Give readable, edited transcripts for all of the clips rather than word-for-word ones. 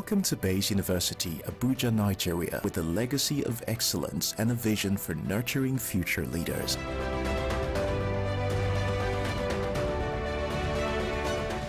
Welcome to Bayes University, Abuja, Nigeria, with a legacy of excellence and a vision for nurturing future leaders.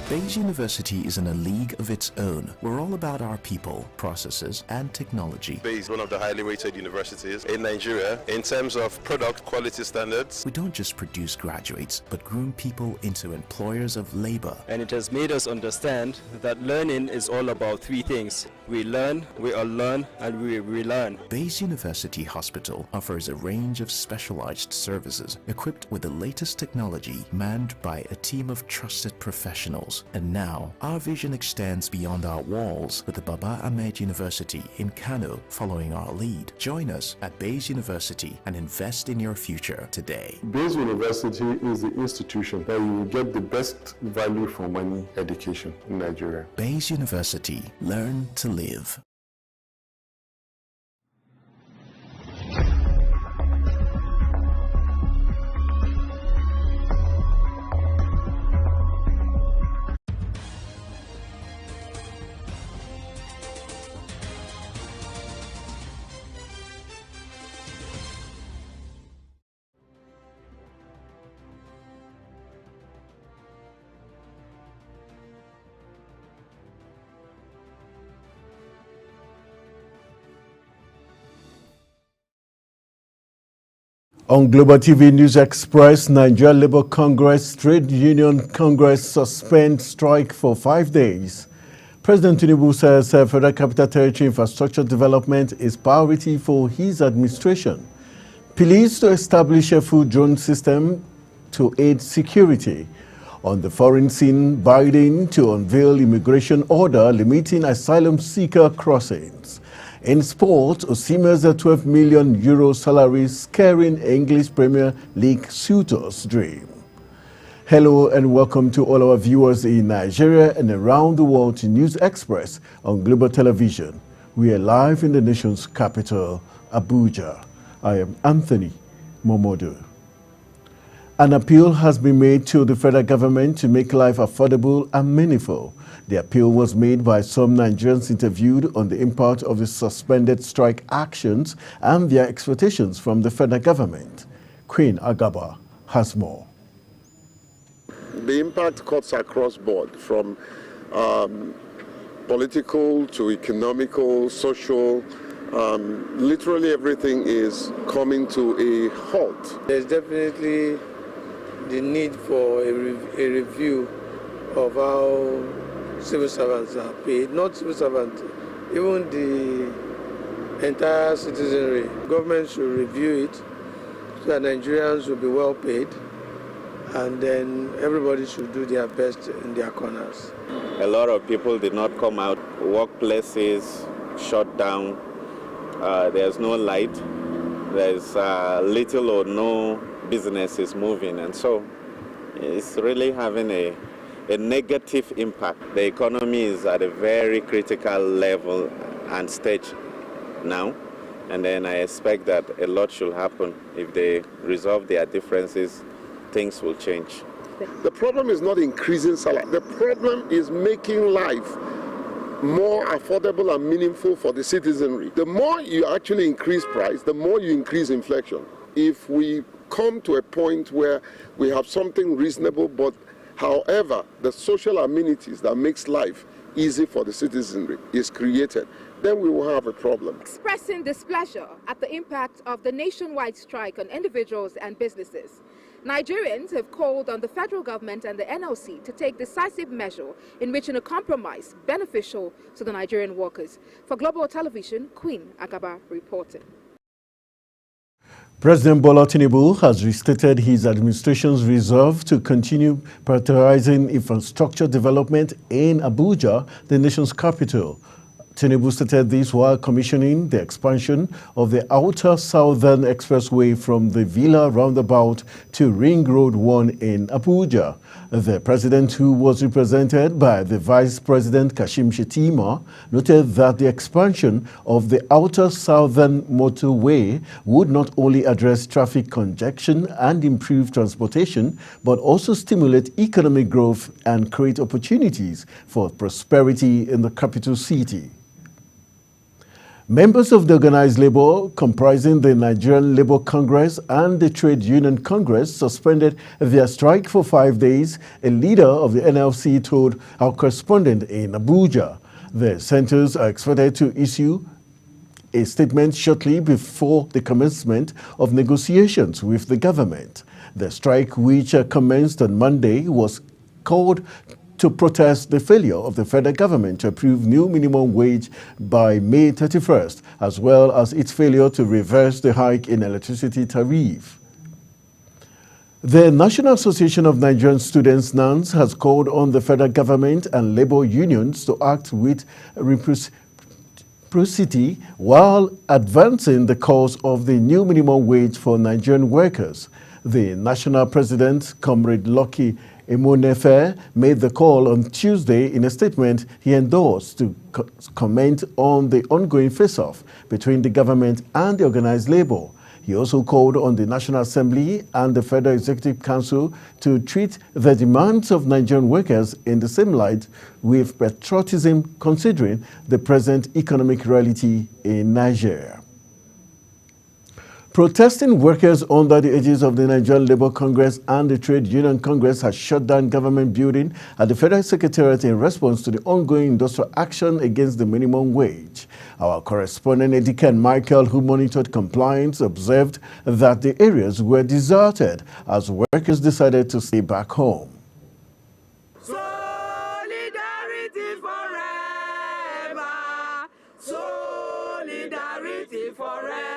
Bayes University is in a league of its own. We're all about our people, processes, and technology. Bayes is one of the highly rated universities in Nigeria in terms of product quality standards. We don't just produce graduates, but groom people into employers of labor. And it has made us understand that learning is all about three things. We learn, we unlearn, and we relearn. Bayes University Hospital offers a range of specialized services equipped with the latest technology, manned by a team of trusted professionals. And now, our vision extends beyond our walls with the Baba Ahmed University in Kano following our lead. Join us at Bayes University and invest in your future today. Bayes University is the institution where you will get the best value for money education in Nigeria. Bayes University. Learn to live. On Global TV News Express, Nigeria Labour Congress Trade Union Congress suspend strike for 5 days. President Tinubu says Federal Capital Territory infrastructure development is priority for his administration. Pleased to establish a full drone system to aid security. On the foreign scene, Biden to unveil immigration order limiting asylum seeker crossings. In sport, Osimhen's €12 million salary scaring English Premier League suitors' dream. Hello and welcome to all our viewers in Nigeria and around the world to News Express on Global Television. We are live in the nation's capital, Abuja. I am Anthony Momodu. An appeal has been made to the federal government to make life affordable and meaningful. The appeal was made by some Nigerians interviewed on the impact of the suspended strike actions and their expectations from the federal government. Queen Agaba has more. The impact cuts across board from political to economical, social. Literally everything is coming to a halt. There's definitely the need for a review of how civil servants are paid, not civil servants, even the entire citizenry. Government should review it so that Nigerians will be well paid, and then everybody should do their best in their corners. A lot of people did not come out. Workplaces shut down. There's no light. There's little or no businesses moving, and so it's really having a negative impact. The economy is at a very critical level and stage now, and then I expect that a lot should happen. If they resolve their differences, things will change. The problem is not increasing salary. The problem is making life more affordable and meaningful for the citizenry. The more you actually increase price, the more you increase inflation. If we come to a point where we have something reasonable, but however, the social amenities that makes life easy for the citizenry is created, then we will have a problem. Expressing displeasure at the impact of the nationwide strike on individuals and businesses, Nigerians have called on the federal government and the NLC to take decisive measure in reaching a compromise beneficial to the Nigerian workers. For Global Television, Queen Agaba reporting. President Bola Tinubu has restated his administration's resolve to continue prioritizing infrastructure development in Abuja, the nation's capital. Tinubu stated this while commissioning the expansion of the Outer Southern Expressway from the Villa roundabout to Ring Road 1 in Abuja. The president, who was represented by the Vice President Kashim Shettima, noted that the expansion of the Outer Southern Motorway would not only address traffic congestion and improve transportation, but also stimulate economic growth and create opportunities for prosperity in the capital city. Members of the organized labor, comprising the Nigerian Labour Congress and the Trade Union Congress, suspended their strike for 5 days, a leader of the NLC told our correspondent in Abuja. The centers are expected to issue a statement shortly before the commencement of negotiations with the government. The strike, which commenced on Monday, was called to protest the failure of the federal government to approve new minimum wage by May 31st, as well as its failure to reverse the hike in electricity tariff. The National Association of Nigerian Students, NANS, has called on the federal government and labor unions to act with reciprocity while advancing the cause of the new minimum wage for Nigerian workers. The national president, Comrade Lucky Emonefe, made the call on Tuesday in a statement he endorsed to comment on the ongoing face-off between the government and the organized labor. He also called on the National Assembly and the Federal Executive Council to treat the demands of Nigerian workers in the same light with patriotism, considering the present economic reality in Nigeria. Protesting workers under the edges of the Nigerian Labour Congress and the Trade Union Congress has shut down government building at the Federal Secretariat in response to the ongoing industrial action against the minimum wage. Our correspondent Edikan Michael, who monitored compliance, observed that the areas were deserted as workers decided to stay back home. Solidarity forever! Solidarity forever!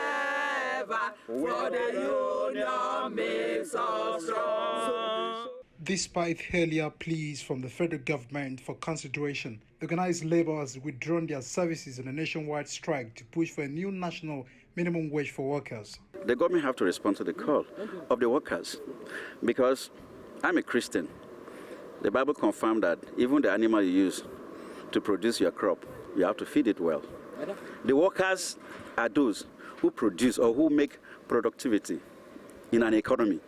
For the union makes us strong. Despite earlier pleas from the federal government for consideration, organized labor has withdrawn their services in a nationwide strike to push for a new national minimum wage for workers. The government have to respond to the call of the workers, because I'm a Christian. The Bible confirmed that even the animal you use to produce your crop, you have to feed it well. The workers are those who produce or who make productivity in an economy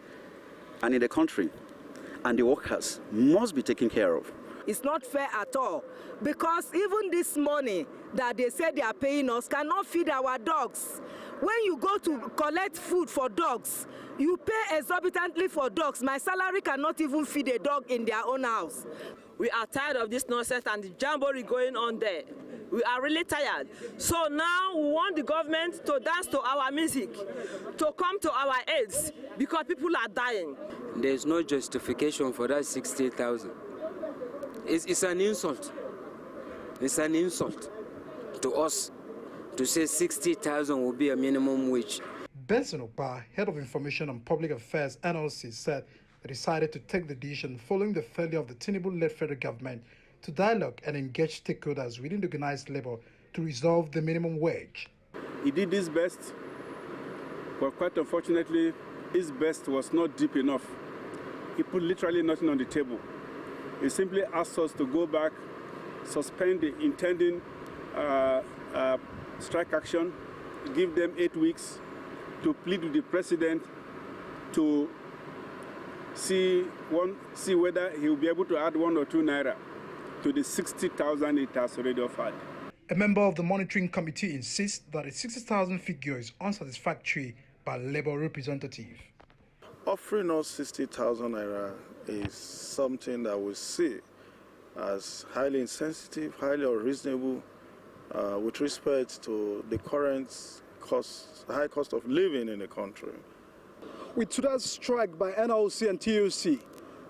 and in the country, and the workers must be taken care of. It's not fair at all, because even this money that they say they are paying us cannot feed our dogs. When you go to collect food for dogs, you pay exorbitantly for dogs. My salary cannot even feed a dog in their own house. We are tired of this nonsense and the jamboree going on there. We are really tired. So now we want the government to dance to our music, to come to our aids, because people are dying. There's no justification for that 60,000. It's an insult. It's an insult to us to say 60,000 will be a minimum wage. Benson Opa, Head of Information and Public Affairs, NLC, said they decided to take the decision following the failure of the Tinubu-led federal government to dialogue and engage stakeholders within the organized labor to resolve the minimum wage. He did his best, but quite unfortunately, his best was not deep enough. He put literally nothing on the table. He simply asked us to go back, suspend the intending strike action, give them 8 weeks to plead with the president to see whether he will be able to add 1 or 2 naira to the 60,000 it has already offered. A member of the monitoring committee insists that the 60,000 figure is unsatisfactory by labor representative. Offering us 60,000 naira is something that we see as highly insensitive, highly unreasonable with respect to the current high cost of living in the country. With today's strike by NLC and TUC,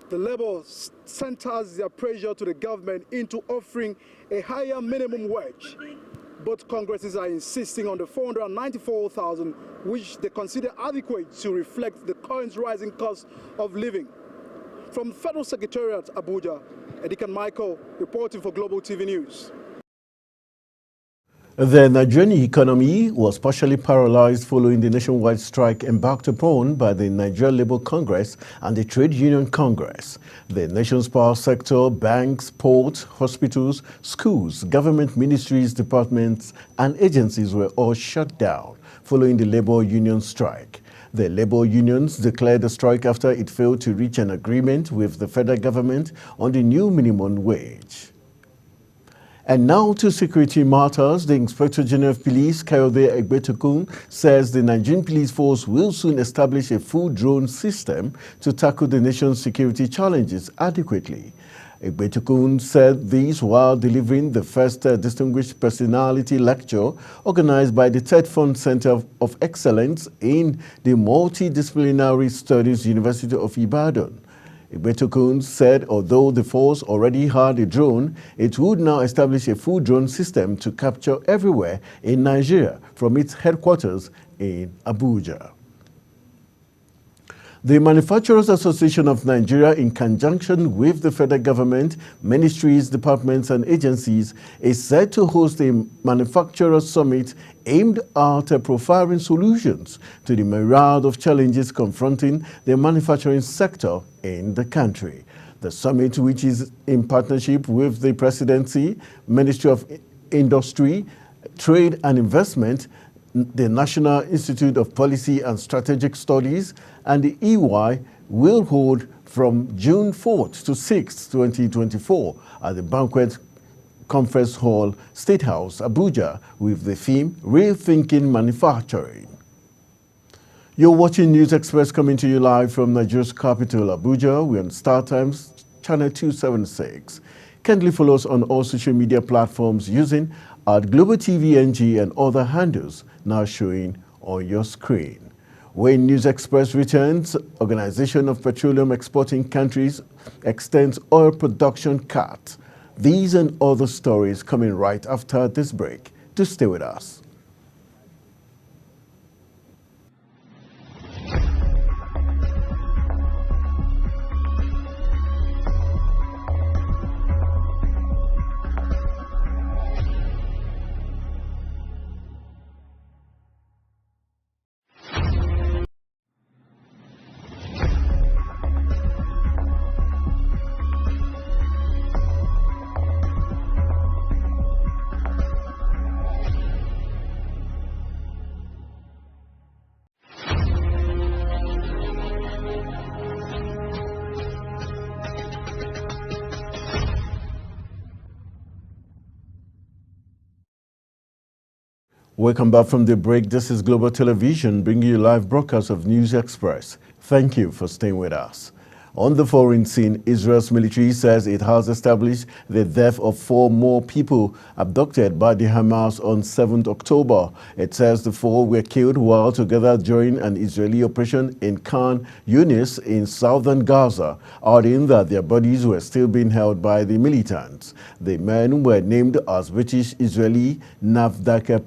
the labor centers their pressure to the government into offering a higher minimum wage. Both congresses are insisting on the 494,000, which they consider adequate to reflect the current rising cost of living. From the Federal Secretariat, Abuja, Edikan Michael reporting for Global TV News. The Nigerian economy was partially paralyzed following the nationwide strike embarked upon by the Nigerian Labour Congress and the Trade Union Congress. The nation's power sector, banks, ports, hospitals, schools, government ministries, departments, and agencies were all shut down following the Labour Union strike. The labor unions declared the strike after it failed to reach an agreement with the federal government on the new minimum wage. And now to security matters. The Inspector General of Police, Kayode Egbetokun, says the Nigerian Police Force will soon establish a full drone system to tackle the nation's security challenges adequately. Egbetokun said this while delivering the first Distinguished Personality Lecture organized by the Third Fund Center of Excellence in the Multidisciplinary Studies University of Ibadan. Egbetokun said although the force already had a drone, it would now establish a full drone system to capture everywhere in Nigeria from its headquarters in Abuja. The Manufacturers Association of Nigeria, in conjunction with the federal government, ministries, departments, and agencies, is set to host a manufacturers summit aimed at profiling solutions to the myriad of challenges confronting the manufacturing sector in the country. The summit, which is in partnership with the Presidency, Ministry of Industry, Trade and Investment, the National Institute of Policy and Strategic Studies, and the EY, will hold from June 4th to 6th, 2024 at the Banquet Conference Hall, State House, Abuja, with the theme Rethinking Manufacturing. You're watching News Express coming to you live from Nigeria's capital, Abuja. We're on Star Times, channel 276. Kindly follow us on all social media platforms using @Global TV NG and other handles now showing on your screen. When News Express returns, Organization of Petroleum Exporting Countries extends oil production cut. These and other stories coming right after this break. Do stay with us. Welcome back from the break. This is Global Television bringing you live broadcast of News Express. Thank you for staying with us. On the foreign scene, Israel's military says it has established the death of 4 more people abducted by the Hamas on 7th October. It says the 4 were killed while together during an Israeli operation in Khan Yunis in southern Gaza, adding that their bodies were still being held by the militants. The men were named as British-Israeli Navdak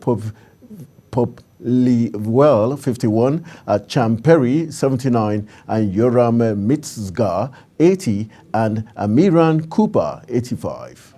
Poplewell, 51, Champeri, 79, and Yoram Mitzgar, 80, and Amiran Cooper, 85.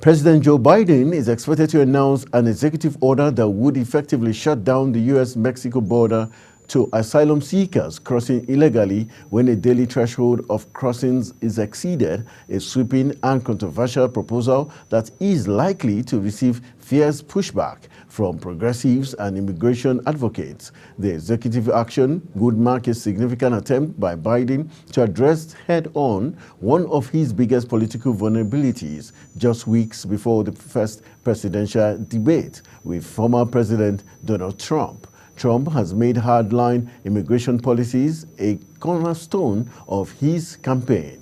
President Joe Biden is expected to announce an executive order that would effectively shut down the U.S.-Mexico border to asylum seekers crossing illegally when a daily threshold of crossings is exceeded, a sweeping and controversial proposal that is likely to receive fierce pushback from progressives and immigration advocates. The executive action would mark a significant attempt by Biden to address head-on one of his biggest political vulnerabilities just weeks before the first presidential debate with former President Donald Trump. Trump has made hardline immigration policies a cornerstone of his campaign.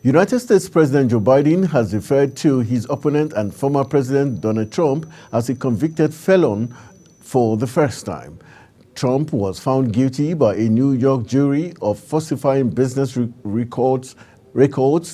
United States President Joe Biden has referred to his opponent and former President Donald Trump as a convicted felon for the first time. Trump was found guilty by a New York jury of falsifying business records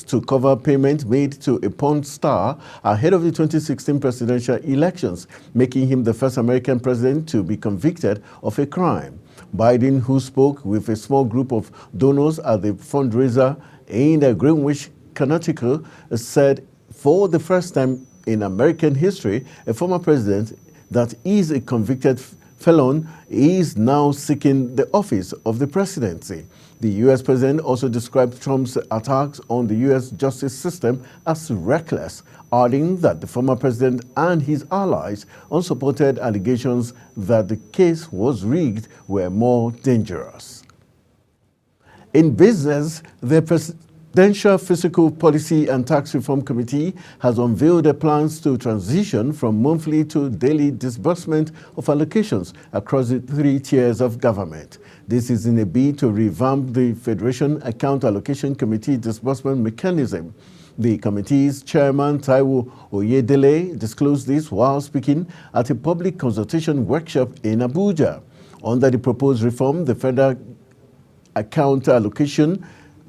to cover payments made to a porn star ahead of the 2016 presidential elections, making him the first American president to be convicted of a crime. Biden, who spoke with a small group of donors at the fundraiser in Greenwich, Connecticut, said for the first time in American history, a former president that is a convicted felon is now seeking the office of the presidency. The U.S. president also described Trump's attacks on the U.S. justice system as reckless, adding that the former president and his allies' unsupported allegations that the case was rigged were more dangerous. In business, the Presidential Fiscal Policy and Tax Reform Committee has unveiled their plans to transition from monthly to daily disbursement of allocations across the 3 tiers of government. This is in a bid to revamp the Federation Account Allocation Committee disbursement mechanism. The committee's chairman, Taiwo Oyedele, disclosed this while speaking at a public consultation workshop in Abuja. Under the proposed reform, the Federal Account Allocation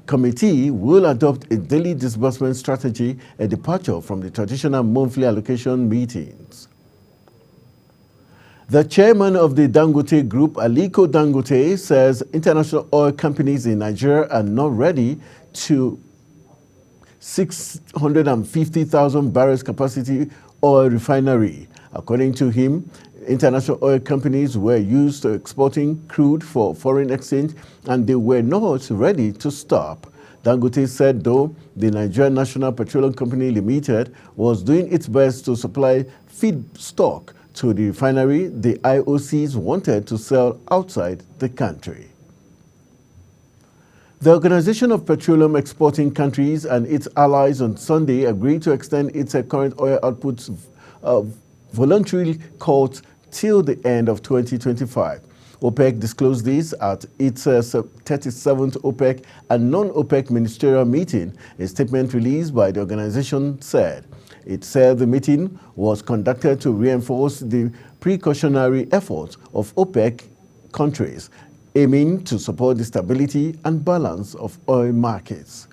Committee will adopt a daily disbursement strategy, a departure from the traditional monthly allocation meetings. The chairman of the Dangote Group, Aliko Dangote, says international oil companies in Nigeria are not ready to 650,000 barrels capacity oil refinery. According to him, international oil companies were used to exporting crude for foreign exchange and they were not ready to stop. Dangote said, though, the Nigerian National Petroleum Company Limited was doing its best to supply feedstock to the refinery, the IOCs wanted to sell outside the country. The Organization of Petroleum Exporting Countries and its allies on Sunday agreed to extend its current oil outputs voluntary cuts till the end of 2025. OPEC disclosed this at its 37th OPEC and non-OPEC ministerial meeting. A statement released by the organization said. It said the meeting was conducted to reinforce the precautionary efforts of OPEC countries, aiming to support the stability and balance of oil markets.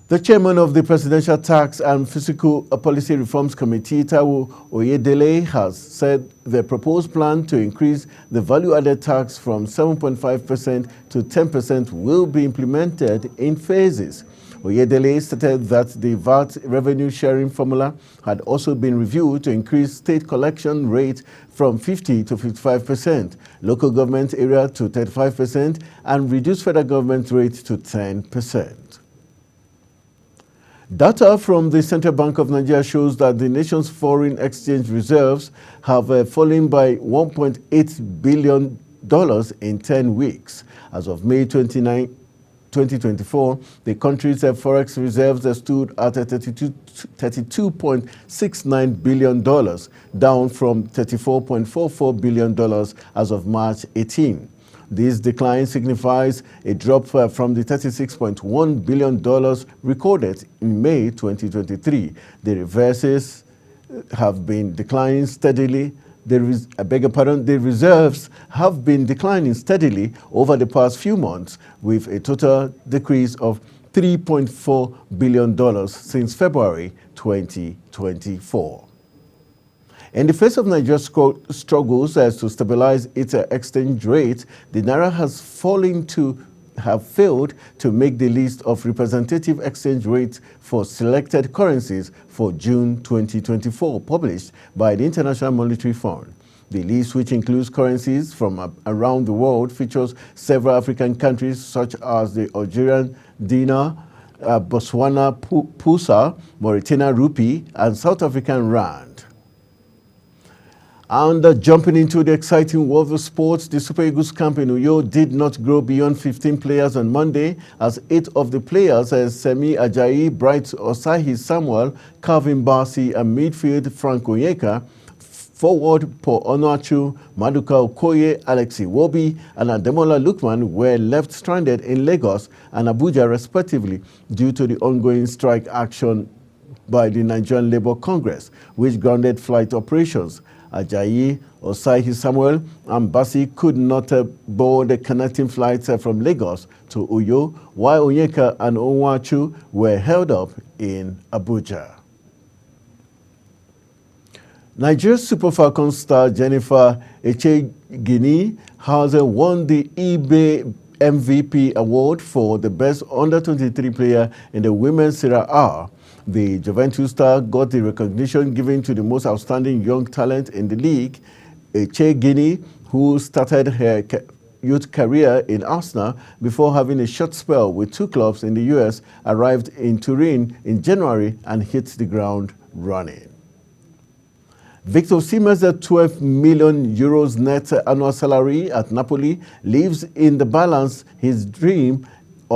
The chairman of the Presidential Tax and Fiscal Policy Reforms Committee, Taiwo Oyedele, has said the proposed plan to increase the value-added tax from 7.5% to 10% will be implemented in phases. Oyedele stated that the VAT revenue sharing formula had also been reviewed to increase state collection rate from 50 to 55%, local government area to 35%, and reduce federal government rate to 10%. Data from the Central Bank of Nigeria shows that the nation's foreign exchange reserves have fallen by $1.8 billion in 10 weeks. As of May 29, 2024, the country's forex reserves stood at $32.69 billion, down from $34.44 billion as of March 18. This decline signifies a drop from the $36.1 billion recorded in May 2023. The reverses have been declining steadily. The reserves have been declining steadily over the past few months, with a total decrease of $3.4 billion since February 2024. In the face of Nigeria's struggles to stabilize its exchange rate, the Naira has failed to make the list of representative exchange rates for selected currencies for June 2024, published by the International Monetary Fund. The list, which includes currencies from around the world, features several African countries such as the Algerian dinar, Botswana pusa, Mauritania rupee, and South African rand. And jumping into the exciting world of sports, the Super Eagles camp in Uyo did not grow beyond 15 players on Monday, as 8 of the players, Semi Ajayi, Bright Osayi Samuel, Calvin Bassey, and midfield Frank Onyeka, forward Paul Onuachu, Maduka Okoye, Alex Iwobi, and Ademola Lookman were left stranded in Lagos and Abuja respectively due to the ongoing strike action by the Nigerian Labour Congress, which grounded flight operations. Ajayi, Osayi Samuel, and Bassey could not board the connecting flights from Lagos to Uyo, while Onyeka and Onwachu were held up in Abuja. Nigeria's Super Falcons star Jennifer Echegini has won the eBay MVP award for the best under-23 player in the women's Serie A. The Juventus star got the recognition given to the most outstanding young talent in the league. Echegini, who started her youth career in Arsenal before having a short spell with 2 clubs in the US, arrived in Turin in January and hit the ground running. Victor Osimhen's 12 million euros net annual salary at Napoli leaves in the balance his dream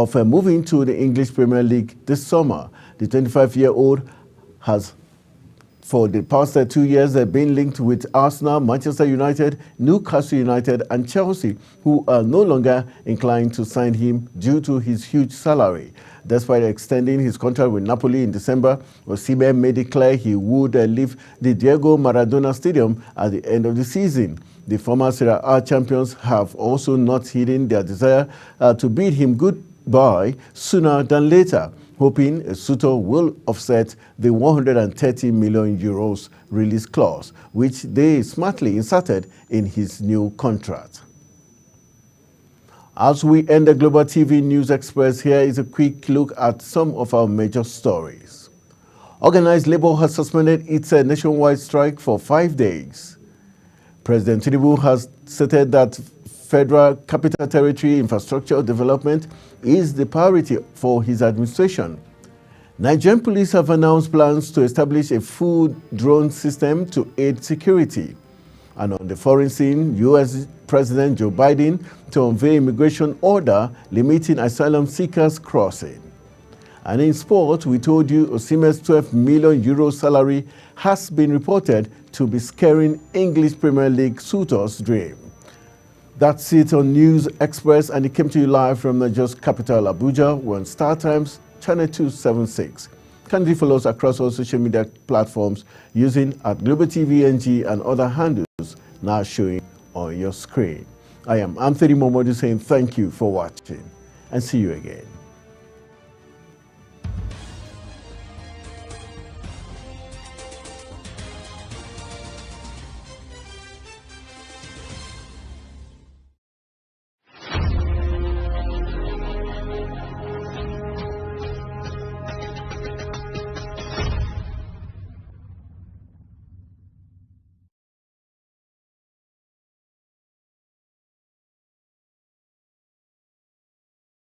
of moving to the English Premier League this summer. The 25-year-old has, for the past 2 years, been linked with Arsenal, Manchester United, Newcastle United, and Chelsea, who are no longer inclined to sign him due to his huge salary. Despite extending his contract with Napoli in December, Osimhen made it clear he would leave the Diego Maradona Stadium at the end of the season. The former Serie A champions have also not hidden their desire to bid him goodbye sooner than later, hoping a suitor will offset the 130 million euros release clause, which they smartly inserted in his new contract. As we end the Global TV News Express, here is a quick look at some of our major stories. Organized labor has suspended its nationwide strike for 5 days. President Tinubu has stated that Federal Capital Territory infrastructure development is the priority for his administration. Nigerian police have announced plans to establish a full drone system to aid security. And on the foreign scene, U.S. President Joe Biden to unveil immigration order limiting asylum seekers crossing. And in sport, we told you Osimhen's 12 million euro salary has been reported to be scaring English Premier League suitors' dream. That's it on News Express, and it came to you live from Nigeria's capital, Abuja. We're on Star Times, Channel 276. Kindly follow us across all social media platforms using @Global TV NG and other handles now showing on your screen. I am Anthony Momodu saying thank you for watching and see you again.